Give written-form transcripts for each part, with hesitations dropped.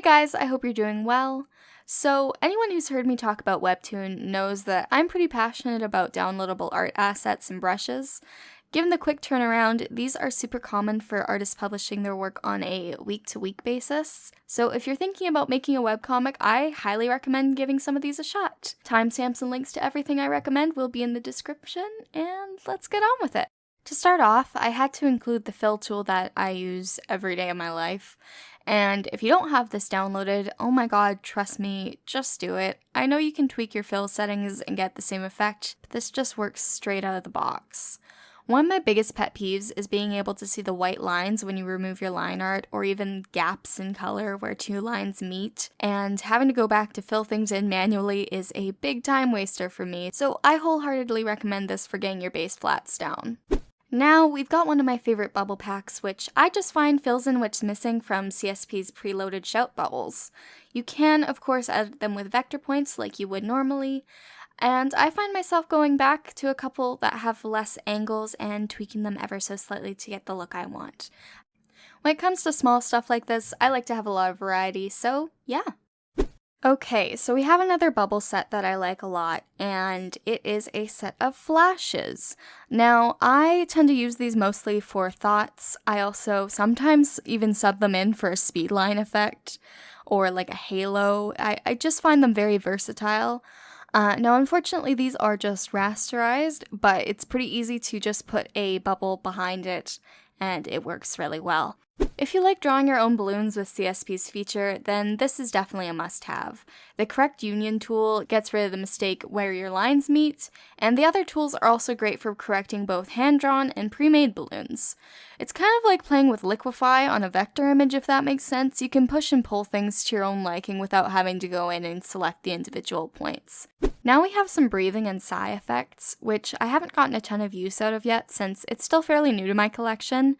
Hey guys, I hope you're doing well. So, anyone who's heard me talk about Webtoon knows that I'm pretty passionate about downloadable art assets and brushes. Given the quick turnaround, these are super common for artists publishing their work on a week-to-week basis. So if you're thinking about making a webcomic, I highly recommend giving some of these a shot. Timestamps and links to everything I recommend will be in the description, and let's get on with it. To start off, I had to include the fill tool that I use every day of my life. And if you don't have this downloaded, oh my god, trust me, just do it. I know you can tweak your fill settings and get the same effect, but this just works straight out of the box. One of my biggest pet peeves is being able to see the white lines when you remove your line art, or even gaps in color where two lines meet, and having to go back to fill things in manually is a big time waster for me, so I wholeheartedly recommend this for getting your base flats down. Now, we've got one of my favorite bubble packs, which I just find fills in what's missing from CSP's preloaded shout bubbles. You can, of course, edit them with vector points like you would normally, and I find myself going back to a couple that have less angles and tweaking them ever so slightly to get the look I want. When it comes to small stuff like this, I like to have a lot of variety, so yeah. Okay, so we have another bubble set that I like a lot, and it is a set of flashes. Now, I tend to use these mostly for thoughts. I also sometimes even sub them in for a speedline effect, or like a halo. I just find them very versatile. Now, unfortunately, these are just rasterized, but it's pretty easy to just put a bubble behind it, and it works really well. If you like drawing your own balloons with CSP's feature, then this is definitely a must-have. The correct union tool gets rid of the mistake where your lines meet, and the other tools are also great for correcting both hand-drawn and pre-made balloons. It's kind of like playing with liquify on a vector image, if that makes sense. You can push and pull things to your own liking without having to go in and select the individual points. Now we have some breathing and sigh effects, which I haven't gotten a ton of use out of yet since it's still fairly new to my collection.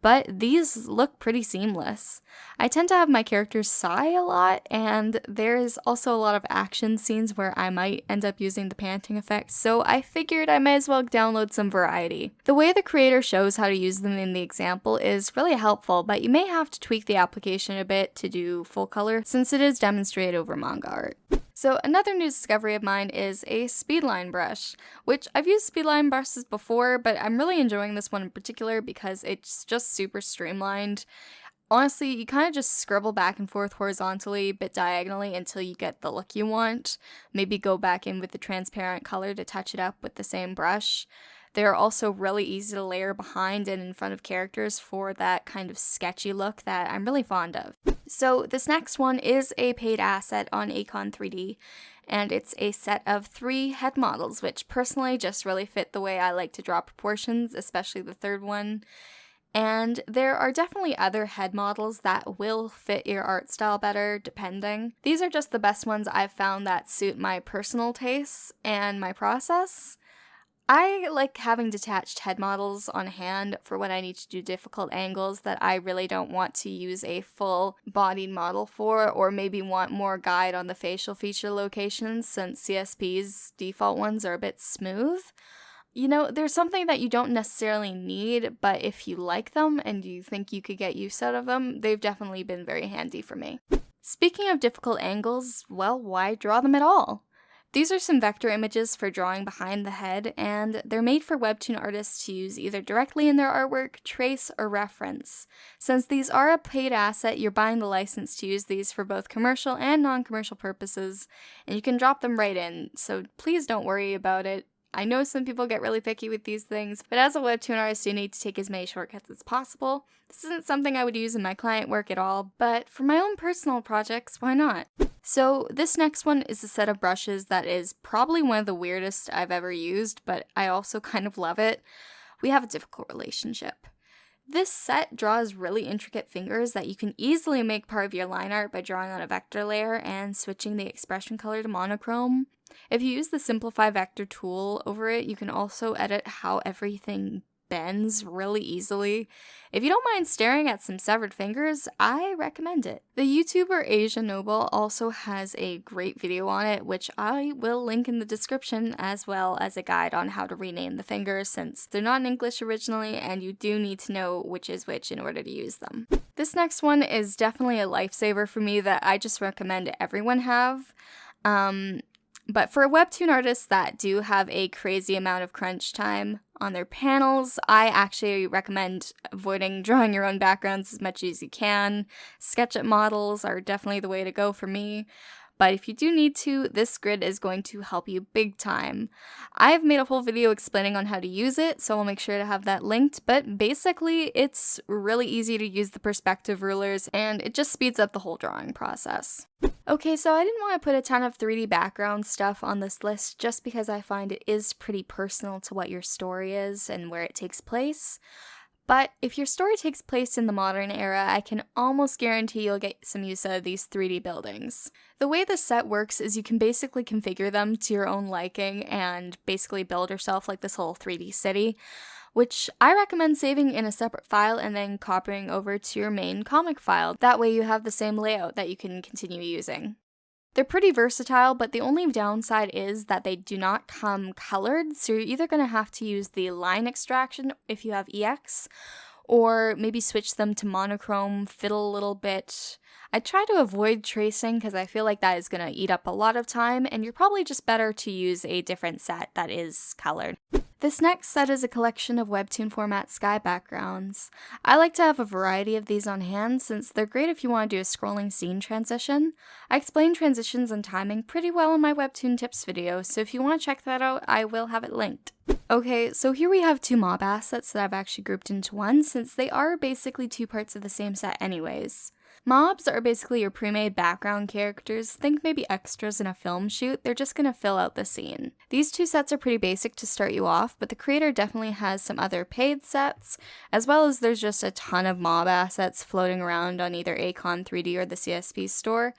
But these look pretty seamless. I tend to have my characters sigh a lot, and there is also a lot of action scenes where I might end up using the panting effect, so I figured I might as well download some variety. The way the creator shows how to use them in the example is really helpful, but you may have to tweak the application a bit to do full color since it is demonstrated over manga art. So another new discovery of mine is a speedline brush, which I've used speedline brushes before, but I'm really enjoying this one in particular because it's just super streamlined. Honestly, you kind of just scribble back and forth horizontally, but diagonally until you get the look you want. Maybe go back in with the transparent color to touch it up with the same brush. They're also really easy to layer behind and in front of characters for that kind of sketchy look that I'm really fond of. So this next one is a paid asset on Acon 3D, and it's a set of 3 head models, which personally just really fit the way I like to draw proportions, especially the third one. And there are definitely other head models that will fit your art style better, depending. These are just the best ones I've found that suit my personal tastes and my process. I like having detached head models on hand for when I need to do difficult angles that I really don't want to use a full bodied model for, or maybe want more guide on the facial feature locations since CSP's default ones are a bit smooth. You know, there's something that you don't necessarily need, but if you like them and you think you could get use out of them, they've definitely been very handy for me. Speaking of difficult angles, well, why draw them at all? These are some vector images for drawing behind the head, and they're made for Webtoon artists to use either directly in their artwork, trace, or reference. Since these are a paid asset, you're buying the license to use these for both commercial and non-commercial purposes, and you can drop them right in, so please don't worry about it. I know some people get really picky with these things, but as a Webtoon artist, you need to take as many shortcuts as possible. This isn't something I would use in my client work at all, but for my own personal projects, why not? So this next one is a set of brushes that is probably one of the weirdest I've ever used, but I also kind of love it. We have a difficult relationship. This set draws really intricate fingers that you can easily make part of your line art by drawing on a vector layer and switching the expression color to monochrome. If you use the Simplify Vector tool over it, you can also edit how everything bends really easily. If you don't mind staring at some severed fingers, I recommend it. The YouTuber Asia Noble also has a great video on it, which I will link in the description, as well as a guide on how to rename the fingers since they're not in English originally and you do need to know which is which in order to use them. This next one is definitely a lifesaver for me that I just recommend everyone have. But for Webtoon artists that do have a crazy amount of crunch time on their panels, I actually recommend avoiding drawing your own backgrounds as much as you can. SketchUp models are definitely the way to go for me. But if you do need to, this grid is going to help you big time. I've made a whole video explaining on how to use it, so I'll make sure to have that linked, but basically it's really easy to use the perspective rulers and it just speeds up the whole drawing process. Okay, so I didn't want to put a ton of 3D background stuff on this list just because I find it is pretty personal to what your story is and where it takes place. But if your story takes place in the modern era, I can almost guarantee you'll get some use out of these 3D buildings. The way the set works is you can basically configure them to your own liking and basically build yourself like this whole 3D city, which I recommend saving in a separate file and then copying over to your main comic file. That way you have the same layout that you can continue using. They're pretty versatile, but the only downside is that they do not come colored, so you're either going to have to use the line extraction if you have EX, or maybe switch them to monochrome, fiddle a little bit. I try to avoid tracing because I feel like that is going to eat up a lot of time, and you're probably just better to use a different set that is colored. This next set is a collection of Webtoon format sky backgrounds. I like to have a variety of these on hand since they're great if you want to do a scrolling scene transition. I explain transitions and timing pretty well in my Webtoon tips video, so if you want to check that out, I will have it linked. Okay, so here we have two mob assets that I've actually grouped into one since they are basically two parts of the same set anyways. Mobs are basically your pre-made background characters. Think maybe extras in a film shoot. They're just gonna fill out the scene. These two sets are pretty basic to start you off, but the creator definitely has some other paid sets, as well as there's just a ton of mob assets floating around on either Acon 3D or the CSP store.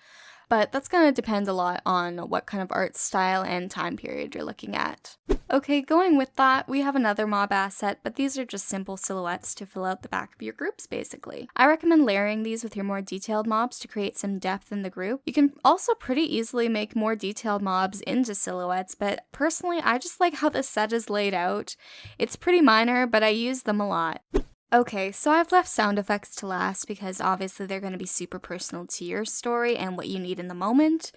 But that's going to depend a lot on what kind of art style and time period you're looking at. Okay, going with that, we have another mob asset, but these are just simple silhouettes to fill out the back of your groups, basically. I recommend layering these with your more detailed mobs to create some depth in the group. You can also pretty easily make more detailed mobs into silhouettes, but personally, I just like how the set is laid out. It's pretty minor, but I use them a lot. Okay, so I've left sound effects to last because obviously they're going to be super personal to your story and what you need in the moment,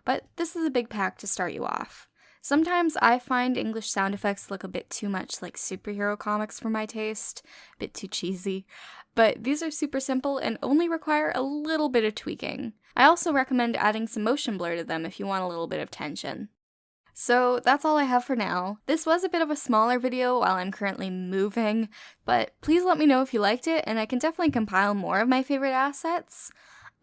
but this is a big pack to start you off. Sometimes I find English sound effects look a bit too much like superhero comics for my taste, a bit too cheesy, but these are super simple and only require a little bit of tweaking. I also recommend adding some motion blur to them if you want a little bit of tension. So that's all I have for now. This was a bit of a smaller video while I'm currently moving, but please let me know if you liked it and I can definitely compile more of my favorite assets.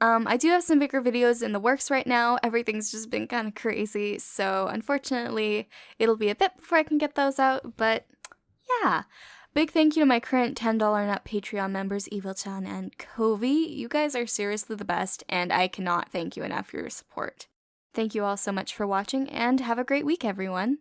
I do have some bigger videos in the works right now. Everything's just been kind of crazy, so unfortunately it'll be a bit before I can get those out, but yeah. Big thank you to my current $10 nut Patreon members, Evilchan and Kovi. You guys are seriously the best, and I cannot thank you enough for your support. Thank you all so much for watching, and have a great week, everyone!